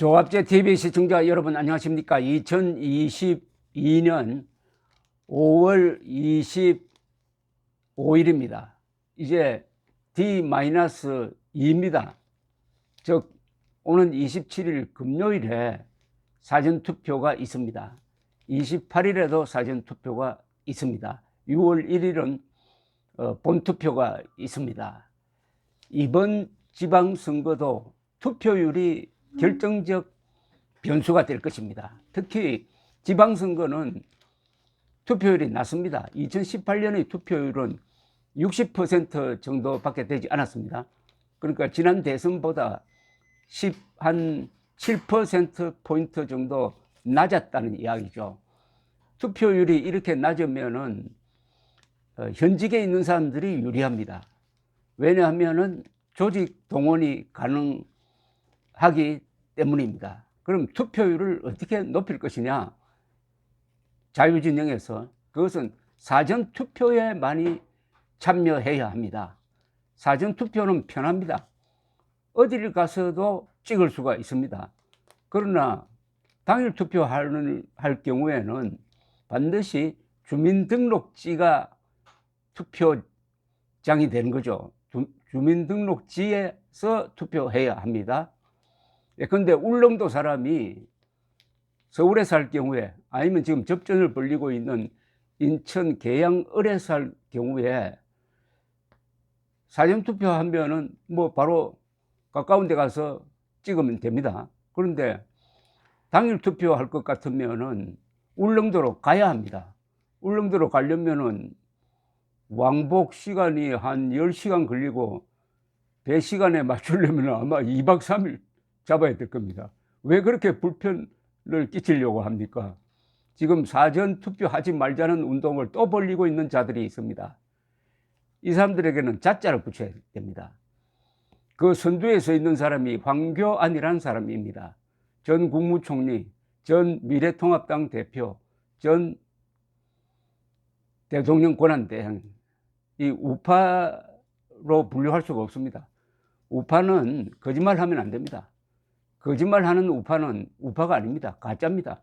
조합제 TV 시청자 여러분 안녕하십니까? 2022년 5월 25일입니다. 이제 D-2입니다. 즉 오는 27일 금요일에 사전투표가 있습니다. 28일에도 사전투표가 있습니다. 6월 1일은 본투표가 있습니다. 이번 지방선거도 투표율이 결정적 변수가 될 것입니다. 특히 지방선거는 투표율이 낮습니다. 2018년의 투표율은 60% 정도밖에 되지 않았습니다. 그러니까 지난 대선보다 한 7%포인트 정도 낮았다는 이야기죠. 투표율이 이렇게 낮으면은 현직에 있는 사람들이 유리합니다. 왜냐하면은 조직 동원이 가능하기 때문입니다. 그럼 투표율을 어떻게 높일 것이냐? 자유진영에서 그것은 사전투표에 많이 참여해야 합니다. 사전투표는 편합니다. 어디를 가서도 찍을 수가 있습니다. 그러나 당일 투표할 경우에는 반드시 주민등록지가 투표장이 되는 거죠. 주민등록지에서 투표해야 합니다. 그런데 울릉도 사람이 서울에 살 경우에 아니면 지금 접전을 벌이고 있는 인천 계양을에 살 경우에 사전투표하면은 뭐 바로 가까운 데 가서 찍으면 됩니다. 그런데 당일 투표할 것 같으면은 울릉도로 가야 합니다. 울릉도로 가려면은 왕복 시간이 한 10시간 걸리고 배 시간에 맞추려면 아마 2박 3일 잡아야 될 겁니다. 왜 그렇게 불편을 끼치려고 합니까? 지금 사전투표하지 말자는 운동을 또 벌이고 있는 자들이 있습니다. 이 사람들에게는 자자를 붙여야 됩니다. 그 선두에 서 있는 사람이 황교안이라는 사람입니다. 전 국무총리, 전 미래통합당 대표, 전 대통령 권한대행, 이 우파로 분류할 수가 없습니다. 우파는 거짓말하면 안 됩니다. 거짓말하는 우파는 우파가 아닙니다. 가짜입니다.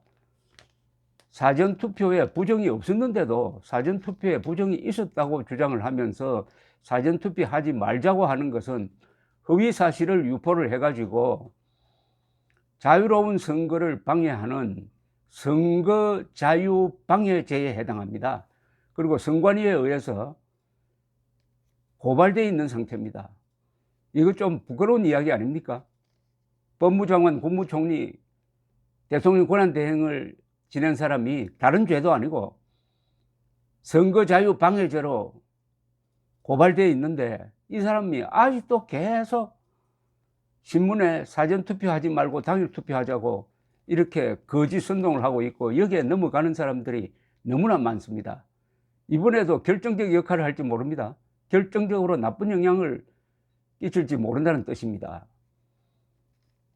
사전투표에 부정이 없었는데도 사전투표에 부정이 있었다고 주장을 하면서 사전투표하지 말자고 하는 것은 허위사실을 유포를 해가지고 자유로운 선거를 방해하는 선거자유방해죄에 해당합니다. 그리고 선관위에 의해서 고발되어 있는 상태입니다. 이거 좀 부끄러운 이야기 아닙니까? 법무장관, 국무총리, 대통령 권한대행을 지낸 사람이 다른 죄도 아니고 선거자유방해죄로 고발되어 있는데 이 사람이 아직도 계속 신문에 사전투표하지 말고 당일 투표하자고 이렇게 거짓 선동을 하고 있고 여기에 넘어가는 사람들이 너무나 많습니다. 이번에도 결정적 역할을 할지 모릅니다. 결정적으로 나쁜 영향을 끼칠지 모른다는 뜻입니다.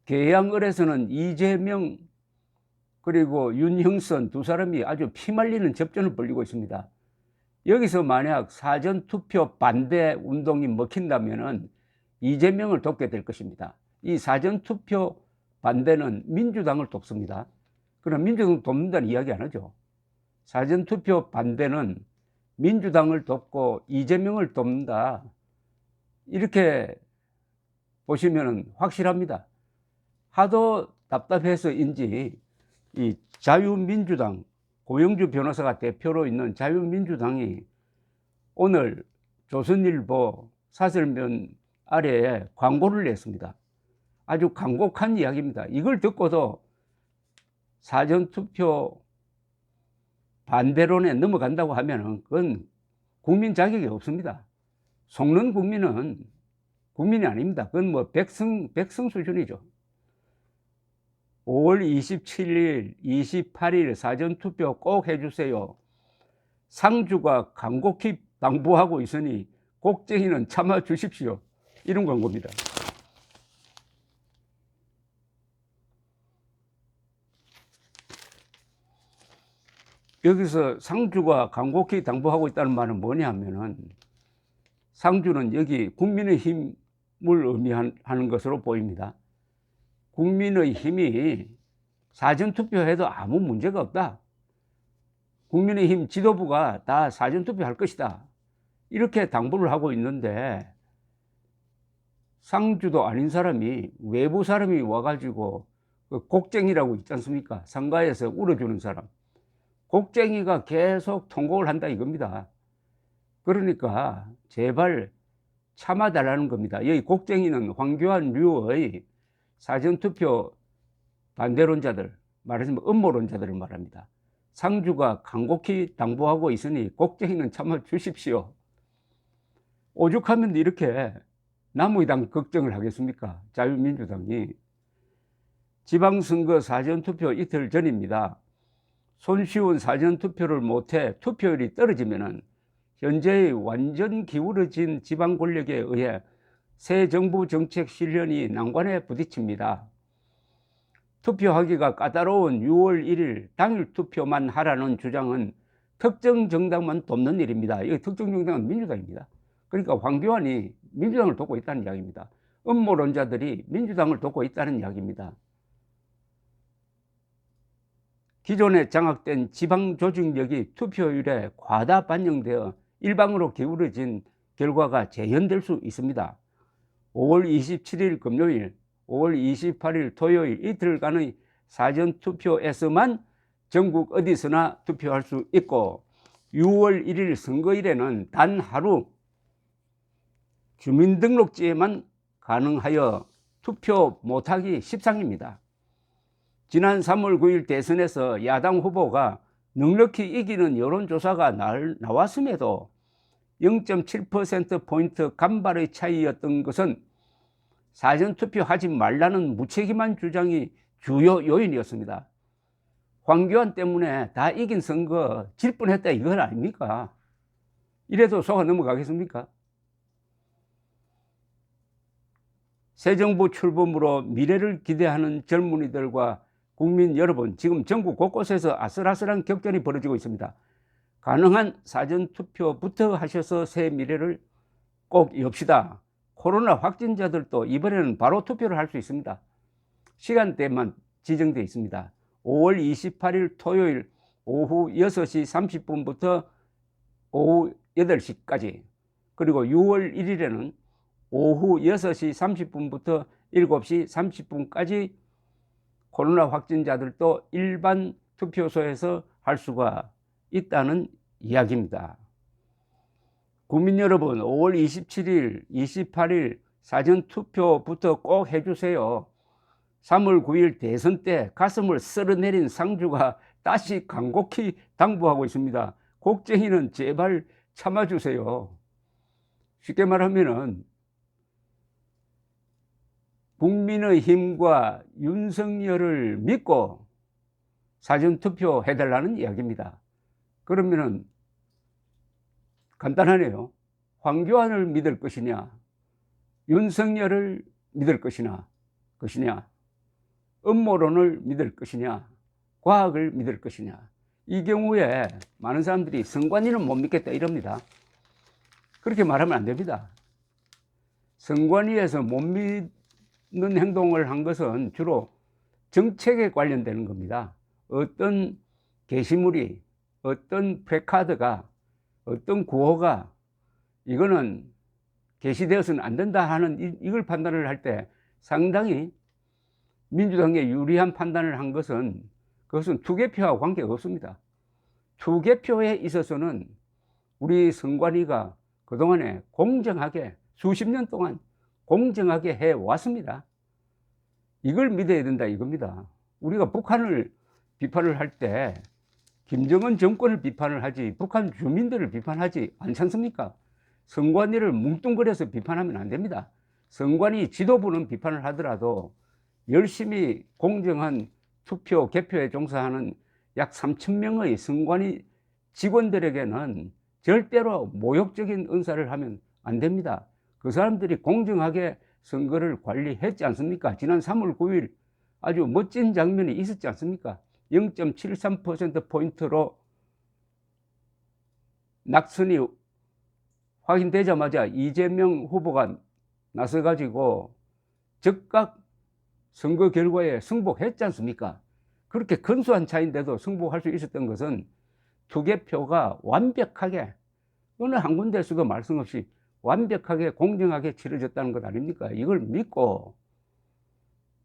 계양을에서는 이재명 그리고 윤형선 두 사람이 아주 피말리는 접전을 벌이고 있습니다. 여기서 만약 사전투표 반대 운동이 먹힌다면 이재명을 돕게 될 것입니다. 이 사전투표 반대는 민주당을 돕습니다. 그럼 민주당을 돕는다는 이야기 안 하죠. 사전투표 반대는 민주당을 돕고 이재명을 돕는다. 이렇게 보시면 확실합니다. 하도 답답해서인지 이 자유민주당 고영주 변호사가 대표로 있는 자유민주당이 오늘 조선일보 사설면 아래에 광고를 냈습니다. 아주 간곡한 이야기입니다. 이걸 듣고도 사전투표 반대론에 넘어간다고 하면 그건 국민 자격이 없습니다. 속는 국민은 국민이 아닙니다. 그건 뭐 백성 수준이죠. 5월 27일, 28일 사전투표 꼭 해주세요. 상주가 간곡히 당부하고 있으니 곡쟁이는 참아 주십시오. 이런 광고입니다. 여기서 상주가 간곡히 당부하고 있다는 말은 뭐냐 하면은 상주는 여기 국민의힘을 의미하는 것으로 보입니다. 국민의힘이 사전투표해도 아무 문제가 없다. 국민의힘 지도부가 다 사전투표할 것이다. 이렇게 당부를 하고 있는데 상주도 아닌 사람이 외부 사람이 와가지고 그 곡쟁이라고 있지 않습니까? 상가에서 울어주는 사람. 곡쟁이가 계속 통곡을 한다 이겁니다. 그러니까 제발 참아달라는 겁니다. 여기 곡쟁이는 황교안류의 사전투표 반대론자들, 말하자면 음모론자들을 말합니다. 상주가 간곡히 당부하고 있으니 곡쟁이는 참아 주십시오. 오죽하면 이렇게 남의당 걱정을 하겠습니까? 자유민주당이. 지방선거 사전투표 이틀 전입니다. 손쉬운 사전투표를 못해 투표율이 떨어지면은 현재의 완전 기울어진 지방 권력에 의해 새 정부 정책 실현이 난관에 부딪힙니다. 투표하기가 까다로운 6월 1일 당일 투표만 하라는 주장은 특정 정당만 돕는 일입니다. 이 특정 정당은 민주당입니다. 그러니까 황교안이 민주당을 돕고 있다는 이야기입니다. 음모론자들이 민주당을 돕고 있다는 이야기입니다. 기존에 장악된 지방 조직력이 투표율에 과다 반영되어 일방으로 기울어진 결과가 재현될 수 있습니다. 5월 27일 금요일, 5월 28일 토요일 이틀간의 사전투표에서만 전국 어디서나 투표할 수 있고 6월 1일 선거일에는 단 하루 주민등록지에만 가능하여 투표 못하기 십상입니다. 지난 3월 9일 대선에서 야당 후보가 넉넉히 이기는 여론조사가 나왔음에도 0.7%포인트 간발의 차이였던 것은 사전투표하지 말라는 무책임한 주장이 주요 요인이었습니다. 황교안 때문에 다 이긴 선거 질 뻔했다 이건 아닙니까? 이래도 속아 넘어가겠습니까? 새 정부 출범으로 미래를 기대하는 젊은이들과 국민 여러분, 지금 전국 곳곳에서 아슬아슬한 격전이 벌어지고 있습니다. 가능한 사전투표부터 하셔서 새 미래를 꼭 엽시다. 코로나 확진자들도 이번에는 바로 투표를 할 수 있습니다. 시간대만 지정되어 있습니다. 5월 28일 토요일 오후 6시 30분부터 오후 8시까지, 그리고 6월 1일에는 오후 6시 30분부터 7시 30분까지 코로나 확진자들도 일반 투표소에서 할 수가 있다는 이야기입니다. 국민 여러분, 5월 27일, 28일 사전투표부터 꼭 해주세요. 3월 9일 대선 때 가슴을 쓸어내린 상주가 다시 간곡히 당부하고 있습니다. 곡쟁이는 제발 참아주세요. 쉽게 말하면은 국민의힘과 윤석열을 믿고 사전투표 해달라는 이야기입니다. 그러면은 간단하네요. 황교안을 믿을 것이냐, 윤석열을 믿을 것이냐, 음모론을 믿을 것이냐, 과학을 믿을 것이냐. 이 경우에 많은 사람들이 선관위는 못 믿겠다 이럽니다. 그렇게 말하면 안 됩니다. 선관위에서 못 믿는 행동을 한 것은 주로 정책에 관련되는 겁니다. 어떤 게시물이, 어떤 플래카드가, 어떤 구호가 이거는 게시되어서는 안 된다 하는 이걸 판단을 할 때 상당히 민주당에 유리한 판단을 한 것은 그것은 투개표와 관계가 없습니다. 투개표에 있어서는 우리 선관위가 그동안에 공정하게 수십 년 동안 공정하게 해왔습니다. 이걸 믿어야 된다 이겁니다. 우리가 북한을 비판을 할 때 김정은 정권을 비판을 하지 북한 주민들을 비판하지 않지 않습니까? 선관위를 뭉뚱그려서 비판하면 안 됩니다. 선관위 지도부는 비판을 하더라도 열심히 공정한 투표 개표에 종사하는 약 3,000명의 선관위 직원들에게는 절대로 모욕적인 언사를 하면 안 됩니다. 그 사람들이 공정하게 선거를 관리했지 않습니까? 지난 3월 9일 아주 멋진 장면이 있었지 않습니까? 0.73%포인트로 낙선이 확인되자마자 이재명 후보가 나서가지고 즉각 선거 결과에 승복했지 않습니까? 그렇게 근소한 차이인데도 승복할 수 있었던 것은 투개표가 완벽하게 어느 한 군데에서도 말씀 없이 완벽하게 공정하게 치러졌다는 것 아닙니까? 이걸 믿고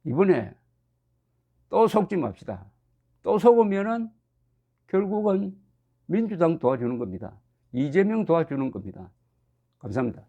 이번에 또 속지 맙시다. 또 속으면은 결국은 민주당 도와주는 겁니다. 이재명 도와주는 겁니다. 감사합니다.